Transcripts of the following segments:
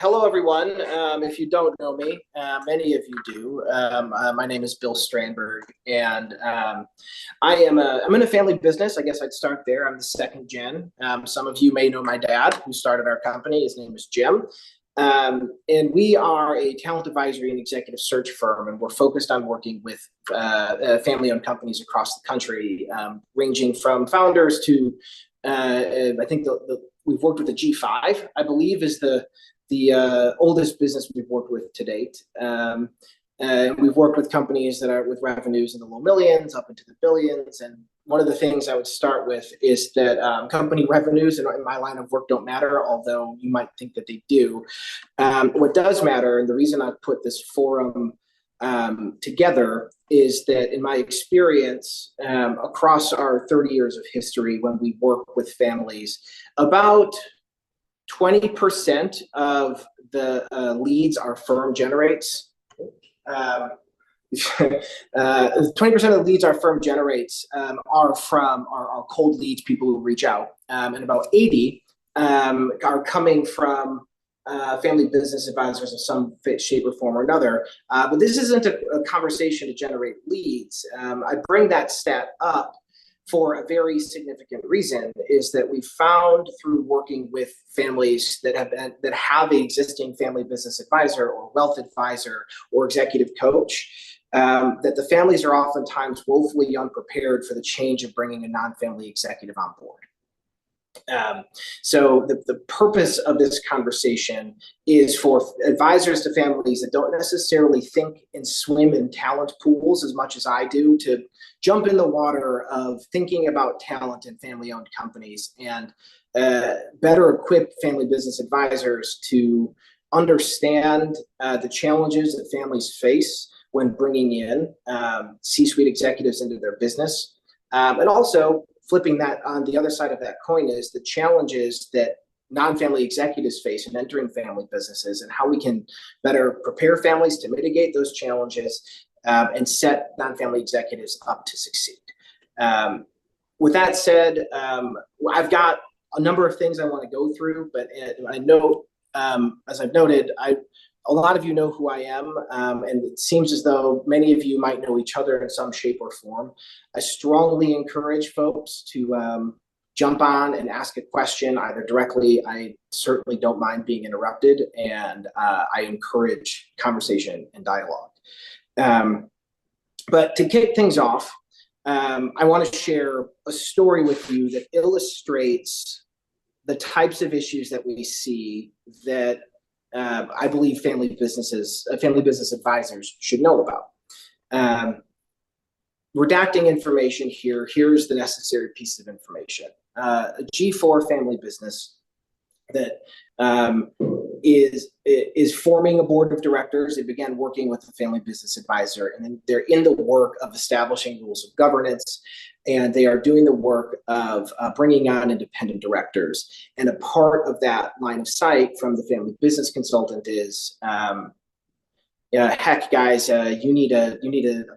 Hello, everyone. If you don't know me, many of you do. My name is Bill Stranberg, and I'm in a family business. I guess I'd start there. I'm the second gen. Some of you may know my dad, who started our company. His name is Jim. And we are a talent advisory and executive search firm, and we're focused on working with family-owned companies across the country, ranging from founders to I think we've worked with the G5, I believe, is the oldest business we've worked with to date. We've worked with companies that are with revenues in the low millions up into the billions. And one of the things I would start with is that company revenues in my line of work don't matter, although you might think that they do. What does matter, and the reason I put this forum together, is that in my experience across our 30 years of history, when we work with families, about 20% of the leads our firm generates. 20% of the leads our firm generates are from our cold leads, people who reach out, and about 80 are coming from family business advisors of some shape or form or another. But this isn't a conversation to generate leads. I bring that stat up for a very significant reason, is that we found through working with families that have an existing family business advisor or wealth advisor or executive coach, that the families are oftentimes woefully unprepared for the change of bringing a non-family executive on board. So the purpose of this conversation is for advisors to families that don't necessarily think and swim in talent pools as much as I do, to jump in the water of thinking about talent in family-owned companies and better equip family business advisors to understand the challenges that families face when bringing in C-suite executives into their business, and also flipping that on the other side of that coin is the challenges that non-family executives face in entering family businesses, and how we can better prepare families to mitigate those challenges and set non-family executives up to succeed. With that said, I've got a number of things I want to go through, but I know, as I've noted, a lot of you know who I am, and it seems as though many of you might know each other in some shape or form. I strongly encourage folks to jump on and ask a question, either directly. I certainly don't mind being interrupted, and I encourage conversation and dialogue. But to kick things off, I want to share a story with you that illustrates the types of issues that we see that I believe family business advisors should know about. Redacting information here. Here's the necessary piece of information. A G4 family business that is forming a board of directors. They began working with the family business advisor, and then they're in the work of establishing rules of governance, and they are doing the work of bringing on independent directors. And a part of that line of sight from the family business consultant is, heck, guys, you need a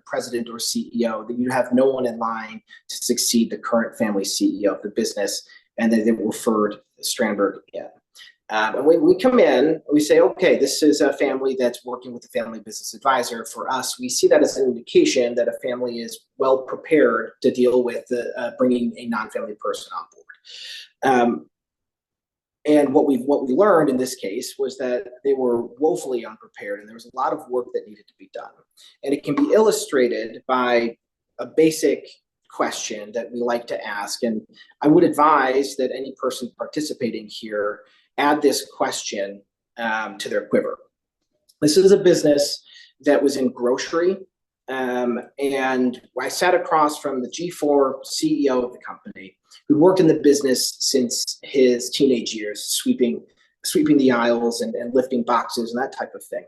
president or CEO. That you have no one in line to succeed the current family CEO of the business, and then they referred Stranberg again. And we come in, we say, okay, this is a family that's working with a family business advisor. For us, we see that as an indication that a family is well prepared to deal with bringing a non-family person on board. And what we learned in this case was that they were woefully unprepared, and there was a lot of work that needed to be done. And it can be illustrated by a basic question that we like to ask. And I would advise that any person participating here add this question to their quiver. This is a business that was in grocery, and I sat across from the G4 CEO of the company, who worked in the business since his teenage years, sweeping the aisles and lifting boxes and that type of thing.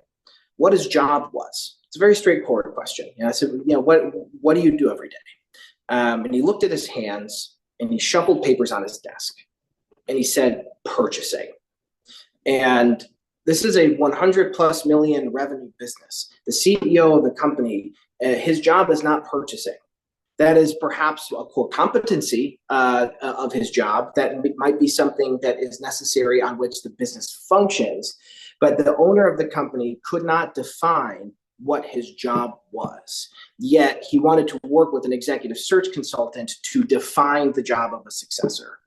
What his job was. It's a very straightforward question. I said, what do you do every day? And he looked at his hands and he shuffled papers on his desk, and he said, purchasing. And this is a 100+ million revenue business. The CEO of the company, his job is not purchasing. That is perhaps a core competency of his job. That might be something that is necessary on which the business functions. but the owner of the company could not define what his job was. Yet he wanted to work with an executive search consultant to define the job of a successor.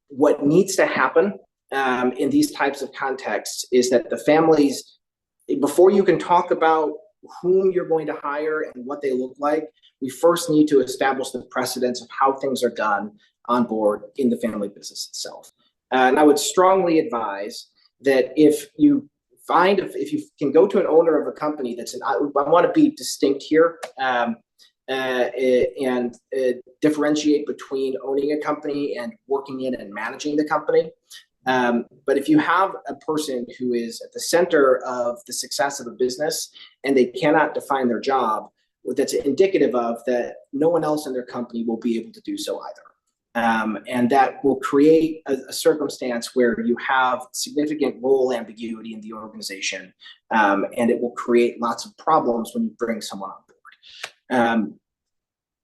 What needs to happen in these types of contexts is that the families, before you can talk about whom you're going to hire and what they look like, we first need to establish the precedents of how things are done on board in the family business itself. And I would strongly advise that if you can go to an owner of a company I want to be distinct here, and differentiate between owning a company and working in and managing the company. But if you have a person who is at the center of the success of a business and they cannot define their job, that's indicative of that no one else in their company will be able to do so either. And that will create a circumstance where you have significant role ambiguity in the organization, and it will create lots of problems when you bring someone on board.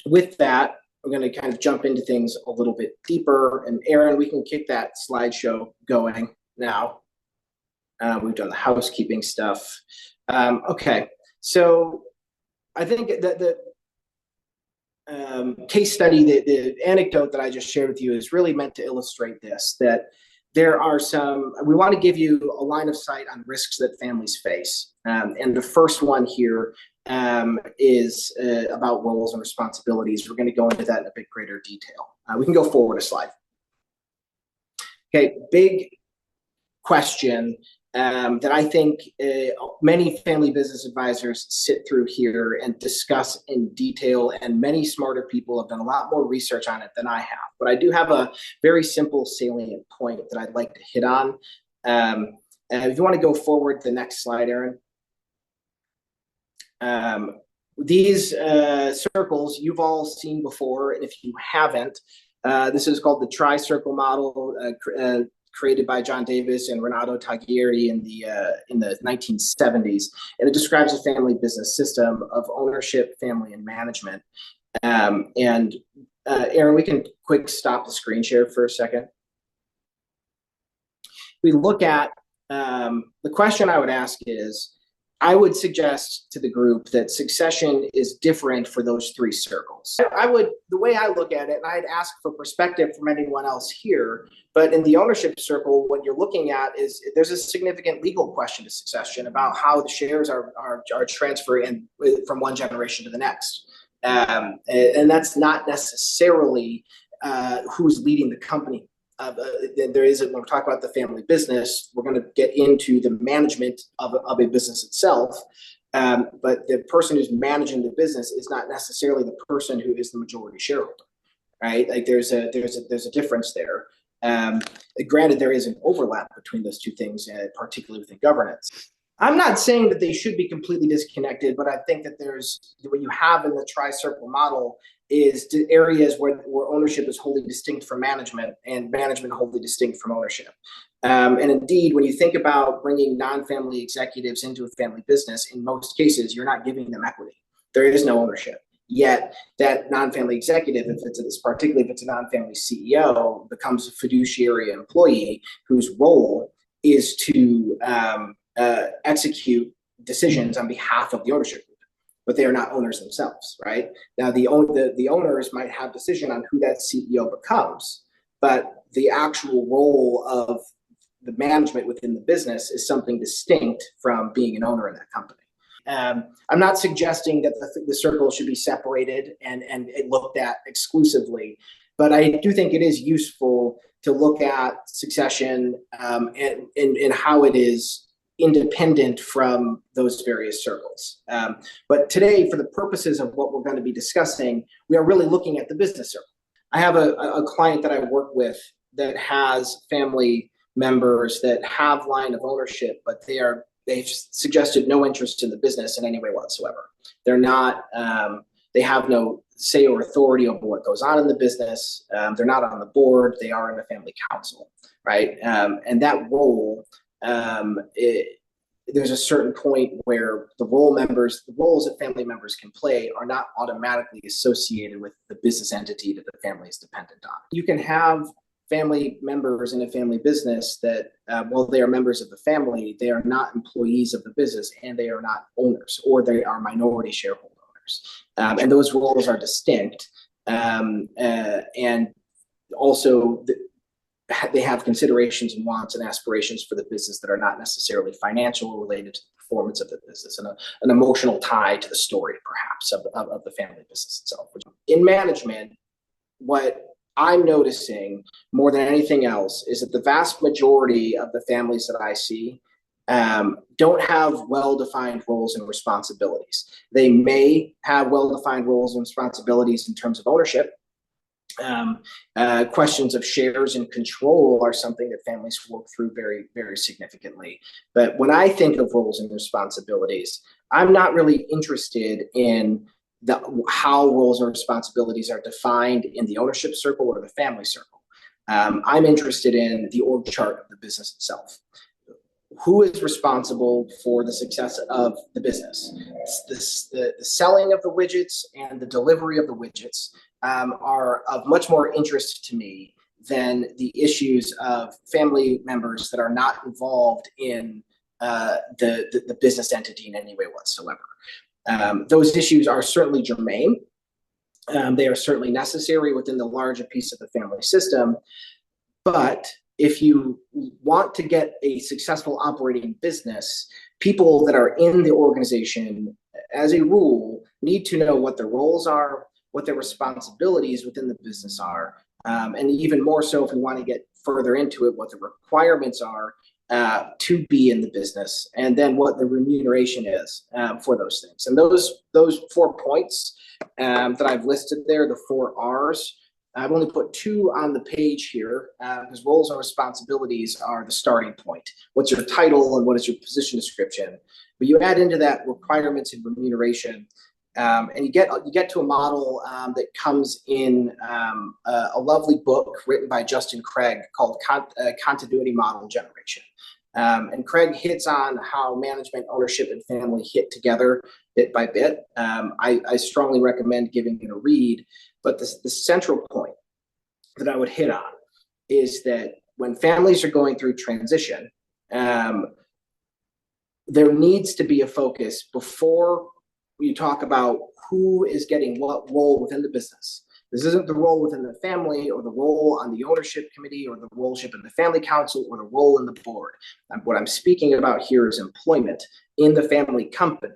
With that, we're going to kind of jump into things a little bit deeper. And Aaron, we can kick that slideshow going now. We've done the housekeeping stuff. Okay, so I think that the case study, the anecdote that I just shared with you is really meant to illustrate this, that there are we want to give you a line of sight on risks that families face. And the first one here is about roles and responsibilities. We're going to go into that in a bit greater detail. We can go forward a slide. Okay, big question that I think many family business advisors sit through here and discuss in detail, and many smarter people have done a lot more research on it than I have. But I do have a very simple salient point that I'd like to hit on. And if you want to go forward to the next slide, Aaron. These circles you've all seen before, and if you haven't, this is called the tri-circle model, created by John Davis and Renato Taglieri in the 1970s, and it describes a family business system of ownership, family, and management. Aaron, we can quick stop the screen share for a second. We look at the question I would ask is, I would suggest to the group that succession is different for those three circles. The way I look at it, and I'd ask for perspective from anyone else here, but in the ownership circle, what you're looking at is there's a significant legal question to succession about how the shares are transferred from one generation to the next. And that's not necessarily who's leading the company. There is, when we talk about the family business, we're going to get into the management of a business itself. But the person who's managing the business is not necessarily the person who is the majority shareholder, right? Like there's a difference there. Granted, there is an overlap between those two things, particularly within governance. I'm not saying that they should be completely disconnected, but I think that what you have in the tri-circle model is the areas where ownership is wholly distinct from management and management wholly distinct from ownership. And indeed, when you think about bringing non-family executives into a family business, in most cases, you're not giving them equity. There is no ownership. Yet that non-family executive, particularly if it's a non-family CEO, becomes a fiduciary employee whose role is to execute decisions on behalf of the ownership group, but they are not owners themselves, right? Now, the owners might have decision on who that CEO becomes, but the actual role of the management within the business is something distinct from being an owner in that company. I'm not suggesting that the circle should be separated and looked at exclusively, but I do think it is useful to look at succession and how it is independent from those various circles. But today, for the purposes of what we're going to be discussing, we are really looking at the business circle. I have a client that I work with that has family members that have line of ownership, but they've suggested no interest in the business in any way whatsoever. They're not, they have no say or authority over what goes on in the business. They're not on the board. They are in a family council, right? And that role, there's a certain point where the roles that family members can play are not automatically associated with the business entity that the family is dependent on. You can have family members in a family business that, while they are members of the family, they are not employees of the business, and they are not owners, or they are minority shareholder owners. And those roles are distinct. And also, they have considerations and wants and aspirations for the business that are not necessarily financial or related to the performance of the business, and an emotional tie to the story, perhaps, of the family business itself. In management, what I'm noticing more than anything else is that the vast majority of the families that I see don't have well-defined roles and responsibilities. They may have well-defined roles and responsibilities in terms of ownership. Questions of shares and control are something that families work through very, very significantly. But when I think of roles and responsibilities, I'm not really interested in how roles and responsibilities are defined in the ownership circle or the family circle. I'm interested in the org chart of the business itself. Who is responsible for the success of the business? The selling of the widgets and the delivery of the widgets are of much more interest to me than the issues of family members that are not involved in the business entity in any way whatsoever. Those issues are certainly germane. They are certainly necessary within the larger piece of the family system. But if you want to get a successful operating business, people that are in the organization, as a rule, need to know what their roles are, what their responsibilities within the business are, and even more so, if we want to get further into it, what the requirements are to be in the business, and then what the remuneration is for those things. And those 4 points that I've listed there, the 4 R's, I've only put 2 on the page here, because roles and responsibilities are the starting point. What's your title and what is your position description? But you add into that requirements and remuneration, and you get to a model that comes in a lovely book written by Justin Craig called Continuity Model Generation. And Craig hits on how management, ownership, and family hit together bit by bit. I strongly recommend giving it a read. But the central point that I would hit on is that when families are going through transition, there needs to be a focus before you talk about who is getting what role within the business. This isn't the role within the family, or the role on the ownership committee, or the rollship in the family council, or the role in the board. What I'm speaking about here is employment in the family company.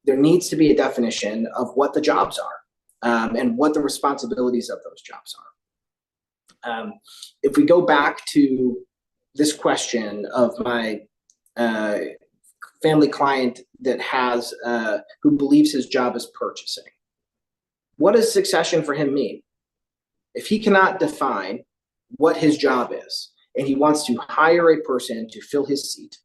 There needs to be a definition of what the jobs are. And what the responsibilities of those jobs are. If we go back to this question of my family client that has who believes his job is purchasing, what does succession for him mean? If he cannot define what his job is, and he wants to hire a person to fill his seat,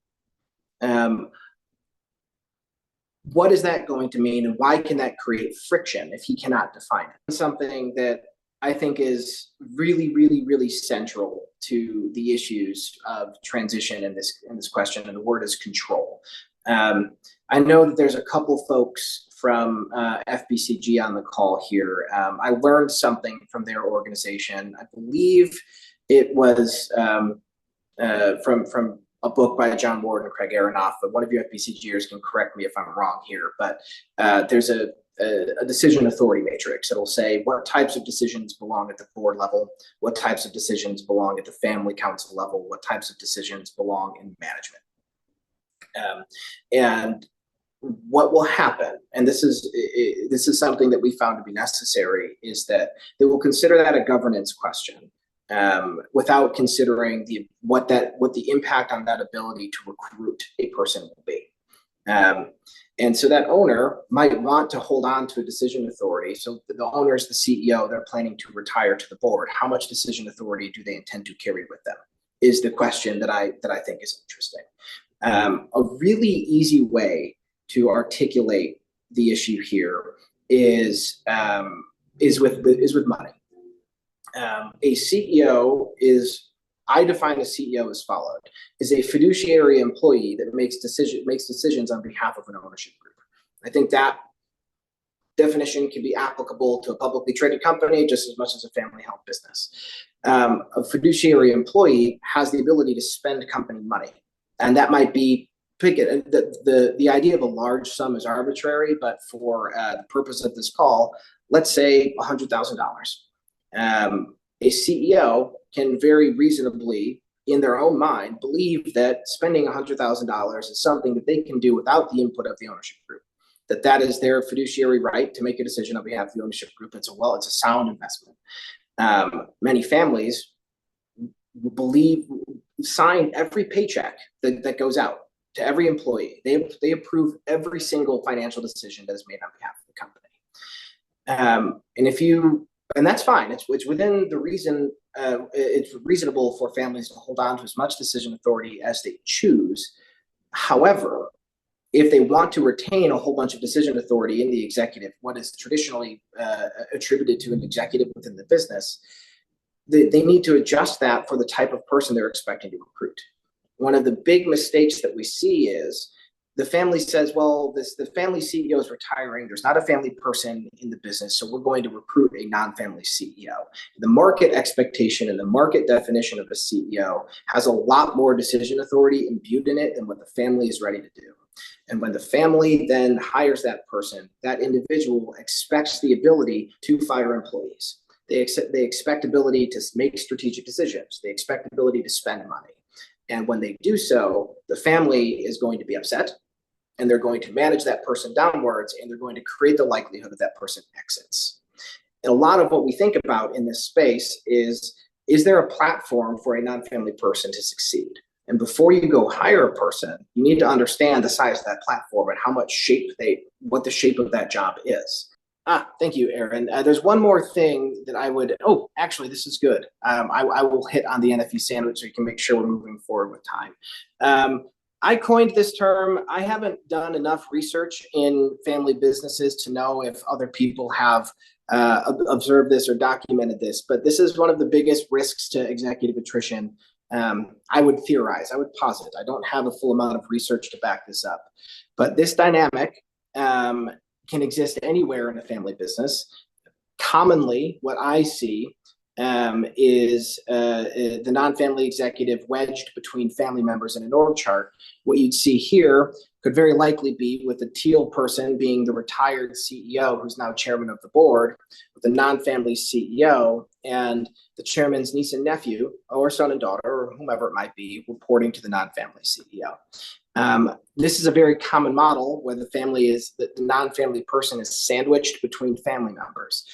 what is that going to mean, and why can that create friction if he cannot define it? Something that I think is really, really, really central to the issues of transition in this question, and the word is control. I know that there's a couple folks from FBCG on the call here. I learned something from their organization. I believe it was from a book by John Ward and Craig Aronoff, but one of you FBCGers can correct me if I'm wrong here, but there's a decision authority matrix. It'll say what types of decisions belong at the board level, what types of decisions belong at the family council level, what types of decisions belong in management. And what will happen, and this is something that we found to be necessary, is that they will consider that a governance question, without considering what the impact on that ability to recruit a person will be. And so that owner might want to hold on to a decision authority. So the owner is the CEO, they're planning to retire to the board. How much decision authority do they intend to carry with them is the question that I think is interesting. A really easy way to articulate the issue here is with money. A CEO I define a CEO as followed: is a fiduciary employee that makes decisions on behalf of an ownership group. I think that definition can be applicable to a publicly traded company just as much as a family-held business. A fiduciary employee has the ability to spend company money. And that might be, pick it, the idea of a large sum is arbitrary, but for the purpose of this call, let's say $100,000. A CEO can very reasonably, in their own mind, believe that spending $100,000 is something that they can do without the input of the ownership group. That is their fiduciary right to make a decision on behalf of the ownership group. It's a sound investment. Many families sign every paycheck that goes out to every employee. They approve every single financial decision that is made on behalf of the company. And that's fine. It's within the reason. It's reasonable for families to hold on to as much decision authority as they choose. However, if they want to retain a whole bunch of decision authority in the executive, what is traditionally attributed to an executive within the business, they need to adjust that for the type of person they're expecting to recruit. One of the big mistakes that we see is the family says, well, the family CEO is retiring. There's not a family person in the business, so we're going to recruit a non-family CEO. The market expectation and the market definition of a CEO has a lot more decision authority imbued in it than what the family is ready to do. And when the family then hires that person, that individual expects the ability to fire employees. They expect ability to make strategic decisions. They expect ability to spend money. And when they do so, the family is going to be upset, and they're going to manage that person downwards, and they're going to create the likelihood that that person exits. And a lot of what we think about in this space is there a platform for a non-family person to succeed? And before you go hire a person, you need to understand the size of that platform and how much what the shape of that job is. Thank you, Aaron. There's one more thing that I would, actually, this is good. I will hit on the NFE sandwich so you can make sure we're moving forward with time. I coined this term. I haven't done enough research in family businesses to know if other people have observed this or documented this, but this is one of the biggest risks to executive attrition. I would theorize, I would posit. I don't have a full amount of research to back this up, but this dynamic can exist anywhere in a family business. Commonly, what I see is the non-family executive wedged between family members in an org chart. What you'd see here could very likely be with the teal person being the retired CEO who's now chairman of the board, with the non-family CEO and the chairman's niece and nephew, or son and daughter, or whomever it might be, reporting to the non-family CEO. This is a very common model where the non-family person is sandwiched between family members.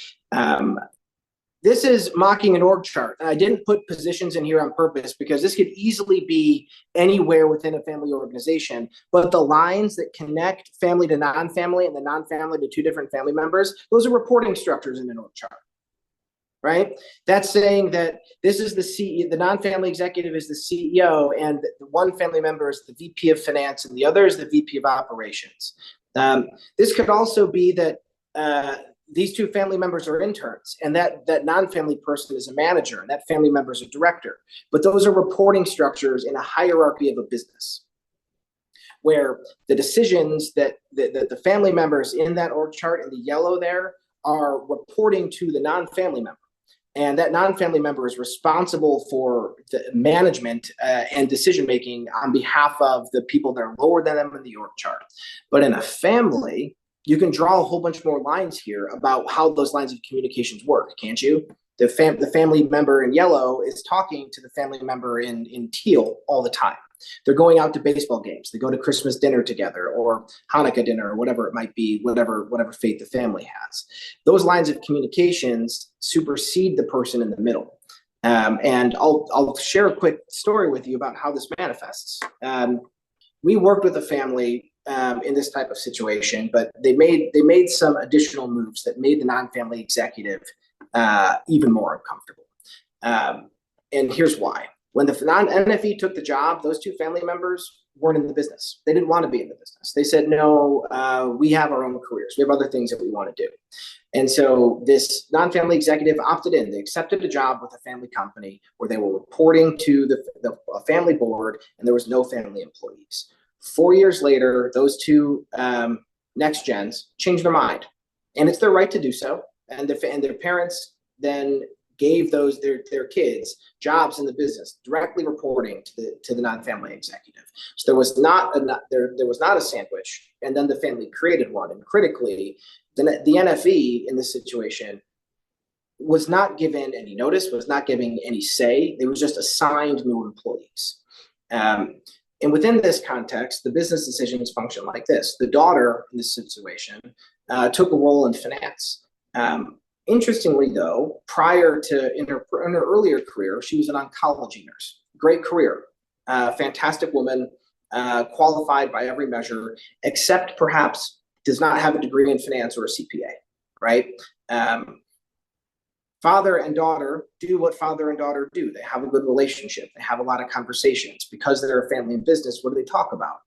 This is mocking an org chart. And I didn't put positions in here on purpose because this could easily be anywhere within a family organization. But the lines that connect family to non-family and the non-family to two different family members, those are reporting structures in an org chart. Right? That's saying that this is the CEO, the non-family executive is the CEO, and the one family member is the VP of finance, and the other is the VP of operations. This could also be that these two family members are interns, and that non-family person is a manager, and that family member is a director. But those are reporting structures in a hierarchy of a business, where the decisions that the family members in that org chart in the yellow there are reporting to the non-family member. And that non-family member is responsible for the management and decision-making on behalf of the people that are lower than them in the org chart. But in a family, you can draw a whole bunch more lines here about how those lines of communications work, can't you? The family member in yellow is talking to the family member in teal all the time. They're going out to baseball games. They go to Christmas dinner together or Hanukkah dinner or whatever it might be, whatever faith the family has. Those lines of communications supersede the person in the middle. And I'll share a quick story with you about how this manifests. We worked with a family in this type of situation, but they made some additional moves that made the non-family executive even more uncomfortable. And here's why. When the NFE took the job, those two family members weren't in the business. They didn't want to be in the business. They said, no, we have our own careers. We have other things that we want to do. And so this non-family executive opted in. They accepted a job with a family company where they were reporting to the family board, and there was no family employees. 4 years later, those two next gens changed their mind. And it's their right to do so. And their parents then gave their kids jobs in the business, directly reporting to the non-family executive. So there was not a sandwich, and then the family created one. And critically, the NFE in this situation was not given any notice, was not giving any say. They was just assigned new employees. And within this context, the business decisions function like this. The daughter in this situation took a role in finance. Interestingly, though, prior to in her earlier career, she was an oncology nurse. Great career, fantastic woman, qualified by every measure, except perhaps does not have a degree in finance or a CPA, right? Father and daughter do what father and daughter do. They have a good relationship. They have a lot of conversations. Because they're a family in business, what do they talk about?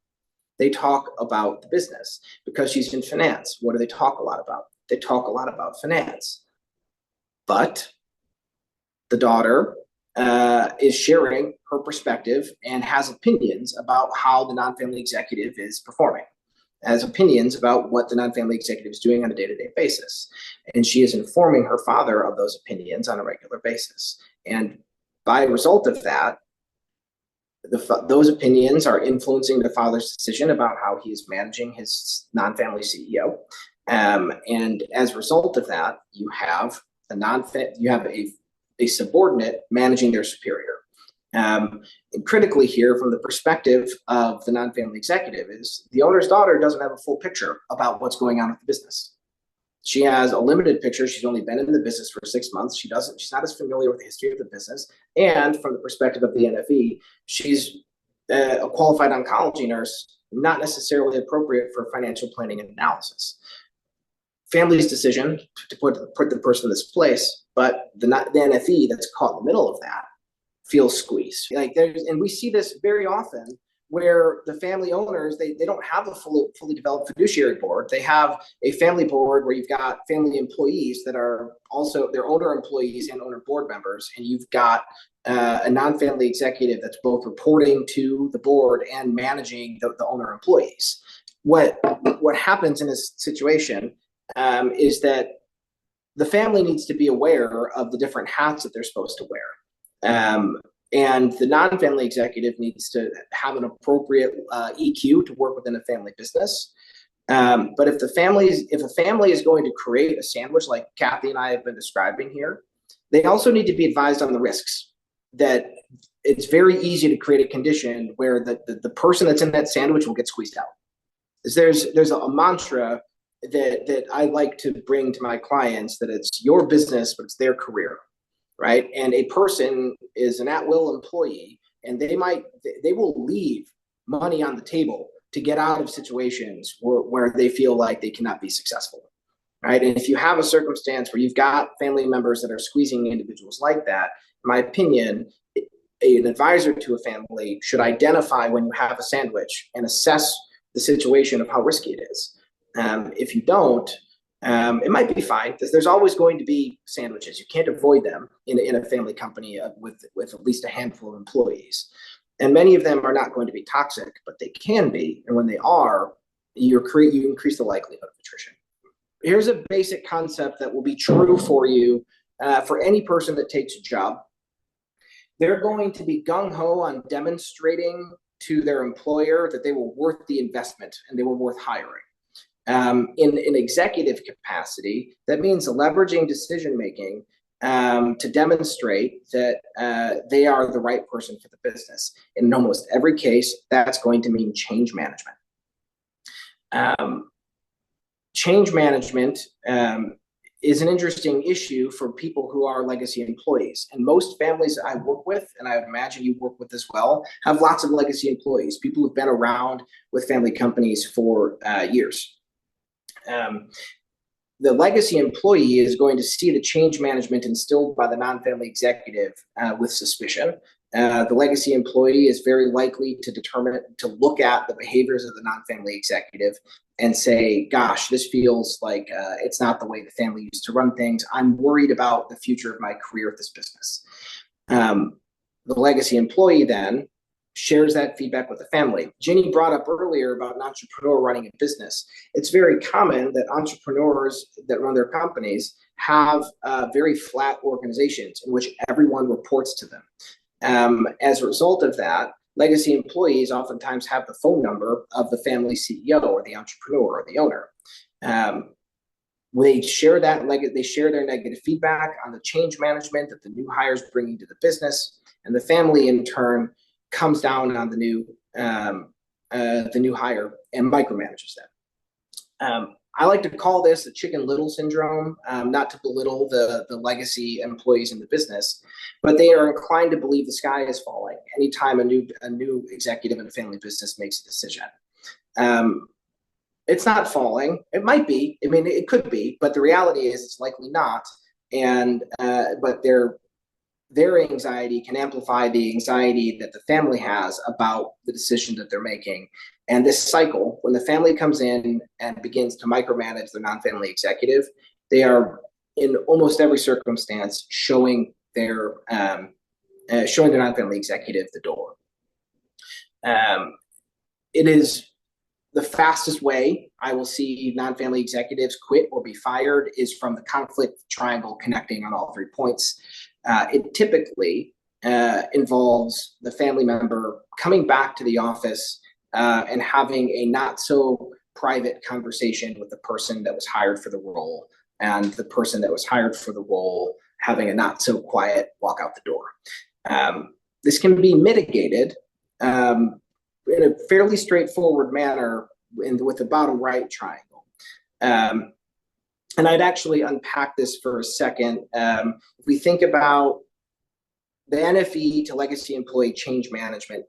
They talk about the business. Because she's in finance, what do they talk a lot about? They talk a lot about finance. But the daughter is sharing her perspective and has opinions about how the non-family executive is performing, has opinions about what the non-family executive is doing on a day-to-day basis. And she is informing her father of those opinions on a regular basis. And by result of that, those opinions are influencing the father's decision about how he is managing his non-family CEO. And as a result of that, you have a subordinate managing their superior. And critically here, from the perspective of the non-family executive, is the owner's daughter doesn't have a full picture about what's going on with the business. She has a limited picture. She's only been in the business for 6 months. She's not as familiar with the history of the business. And from the perspective of the NFE, she's a qualified oncology nurse, not necessarily appropriate for financial planning and analysis. Family's decision to put the person in this place, but the NFE that's caught in the middle of that feels squeezed. And we see this very often where the family owners, they don't have a fully developed fiduciary board. They have a family board where you've got family employees that are also their owner employees and owner board members, and you've got a non-family executive that's both reporting to the board and managing the owner employees. What happens in this situation is that the family needs to be aware of the different hats that they're supposed to wear. And the non-family executive needs to have an appropriate EQ to work within a family business. But if a family is going to create a sandwich like Kathy and I have been describing here, they also need to be advised on the risks. That it's very easy to create a condition where the person that's in that sandwich will get squeezed out. There's a mantra that I like to bring to my clients, that it's your business, but it's their career. Right. And a person is an at-will employee, and they will leave money on the table to get out of situations where they feel like they cannot be successful. Right. And if you have a circumstance where you've got family members that are squeezing individuals like that, in my opinion, an advisor to a family should identify when you have a sandwich and assess the situation of how risky it is. If you don't, it might be fine, because there's always going to be sandwiches. You can't avoid them in a family company with at least a handful of employees. And many of them are not going to be toxic, but they can be. And when they are, you increase the likelihood of attrition. Here's a basic concept that will be true for you for any person that takes a job. They're going to be gung-ho on demonstrating to their employer that they were worth the investment and they were worth hiring. In executive capacity, that means leveraging decision-making to demonstrate that they are the right person for the business. In almost every case, that's going to mean change management. Change management is an interesting issue for people who are legacy employees. And most families I work with, and I imagine you work with as well, have lots of legacy employees, people who've been around with family companies for years. The legacy employee is going to see the change management instilled by the non-family executive with suspicion. The legacy employee is very likely to look at the behaviors of the non-family executive and say, gosh, this feels like it's not the way the family used to run things. I'm worried about the future of my career at this business. The legacy employee then shares that feedback with the family. Ginny brought up earlier about an entrepreneur running a business. It's very common that entrepreneurs that run their companies have very flat organizations in which everyone reports to them. As a result of that, legacy employees oftentimes have the phone number of the family CEO or the entrepreneur or the owner. They share their negative feedback on the change management that the new hires bringing to the business, and the family in turn comes down on the new hire and micromanages them. I like to call this the Chicken Little syndrome, not to belittle the legacy employees in the business, but they are inclined to believe the sky is falling anytime a new executive in a family business makes a decision. It's not falling. It might be. I mean, it could be, but the reality is it's likely not. And but their anxiety can amplify the anxiety that the family has about the decision that they're making. And this cycle, when the family comes in and begins to micromanage the non-family executive, they are in almost every circumstance showing their non-family executive the door. It is the fastest way I will see non-family executives quit or be fired is from the conflict triangle connecting on all 3 points. It typically involves the family member coming back to the office and having a not so private conversation with the person that was hired for the role, and the person that was hired for the role having a not so quiet walk out the door. This can be mitigated in a fairly straightforward manner with the bottom right triangle. And I'd actually unpack this for a second. If we think about the NFE to legacy employee change management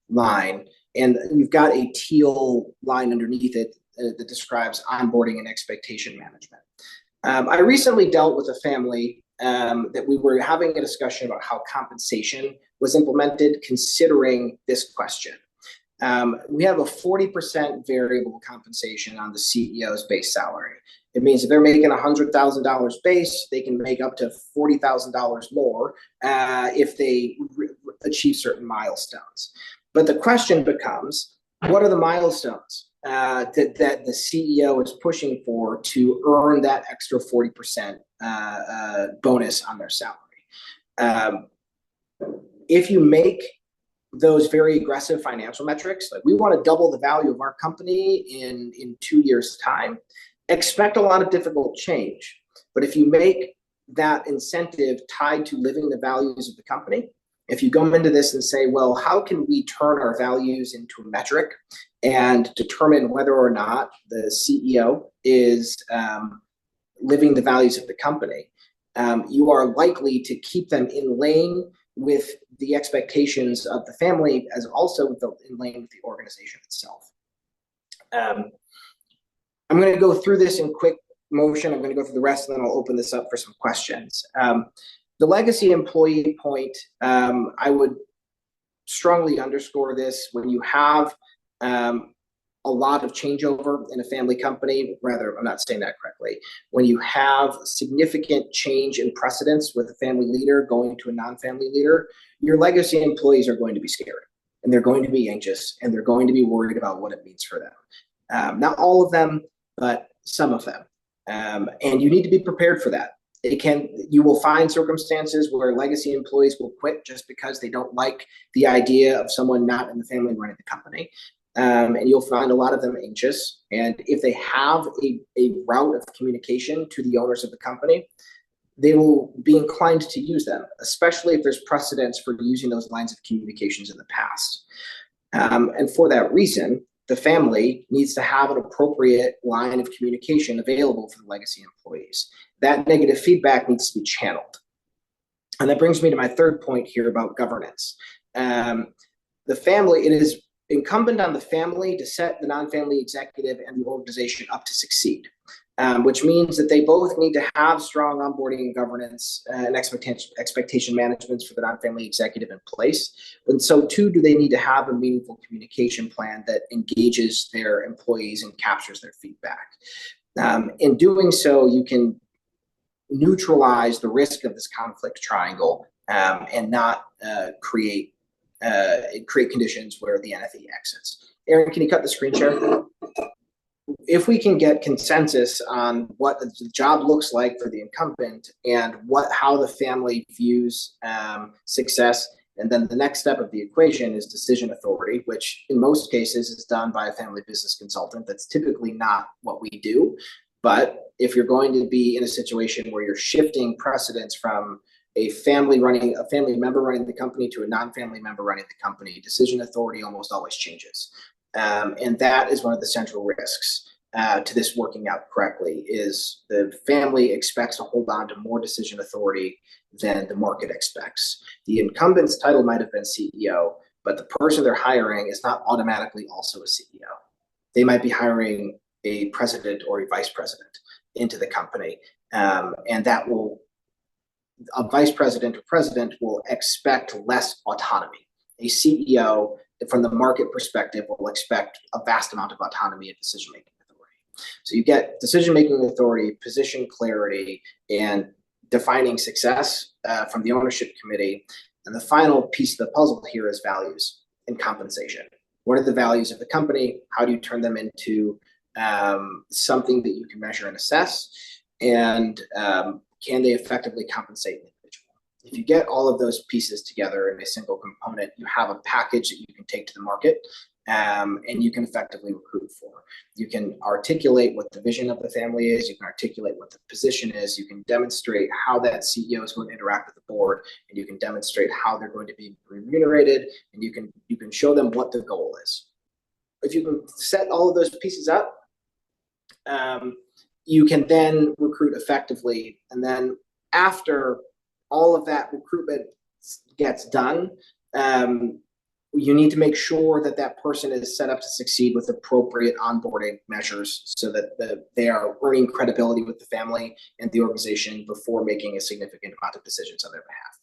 line, and you've got a teal line underneath it that describes onboarding and expectation management. I recently dealt with a family that we were having a discussion about how compensation was implemented considering this question. We have a 40% variable compensation on the CEO's base salary. It means if they're making $100,000 base, they can make up to $40,000 more if they achieve certain milestones. But the question becomes, what are the milestones that the CEO is pushing for to earn that extra 40% bonus on their salary? If you make those very aggressive financial metrics, like we want to double the value of our company in 2 years' time, expect a lot of difficult change. But if you make that incentive tied to living the values of the company, if you go into this and say, well, how can we turn our values into a metric and determine whether or not the CEO is living the values of the company, you are likely to keep them in lane with the expectations of the family, as also in lane with the organization itself. I'm going to go through this in quick motion. I'm going to go through the rest, and then I'll open this up for some questions. The legacy employee point, I would strongly underscore this. When you have a lot of changeover in a family company, rather, I'm not saying that correctly. When you have significant change in precedence with a family leader going to a non-family leader, your legacy employees are going to be scared, and they're going to be anxious, and they're going to be worried about what it means for them. Not all of them, but some of them. And you need to be prepared for that. You will find circumstances where legacy employees will quit just because they don't like the idea of someone not in the family running the company. And you'll find a lot of them anxious. And if they have a route of communication to the owners of the company, they will be inclined to use them, especially if there's precedence for using those lines of communications in the past. And for that reason, the family needs to have an appropriate line of communication available for the legacy employees. That negative feedback needs to be channeled. And that brings me to my third point here about governance. It is incumbent on the family to set the non-family executive and the organization up to succeed, which means that they both need to have strong onboarding and governance and expectation management for the non-family executive in place. And so too do they need to have a meaningful communication plan that engages their employees and captures their feedback. In doing so, you can neutralize the risk of this conflict triangle and not create conditions where the NFE exits. Aaron, can you cut the screen share? if we can get consensus on what the job looks like for the incumbent and how the family views success, and then the next step of the equation is decision authority, which in most cases is done by a family business consultant. That's typically not what we do. But if you're going to be in a situation where you're shifting precedence from a family member running the company to a non-family member running the company, decision authority almost always changes. And that is one of the central risks to this working out correctly, is the family expects to hold on to more decision authority than the market expects. The incumbent's title might have been CEO, but the person they're hiring is not automatically also a CEO. They might be hiring a president or a vice president into the company, and a vice president or president will expect less autonomy. A CEO, from the market perspective, will expect a vast amount of autonomy and decision-making authority. So you get decision-making authority, position clarity, and defining success from the ownership committee. And the final piece of the puzzle here is values and compensation. What are the values of the company? How do you turn them into something that you can measure and assess? And can they effectively compensate an individual? If you get all of those pieces together in a single component, you have a package that you can take to the market, and you can effectively recruit for. You can articulate what the vision of the family is. You can articulate what the position is. You can demonstrate how that CEO is going to interact with the board, and you can demonstrate how they're going to be remunerated, and you can show them what the goal is. If you can set all of those pieces up, you can then recruit effectively. And then after all of that recruitment gets done, you need to make sure that that person is set up to succeed with appropriate onboarding measures so that they are earning credibility with the family and the organization before making a significant amount of decisions on their behalf.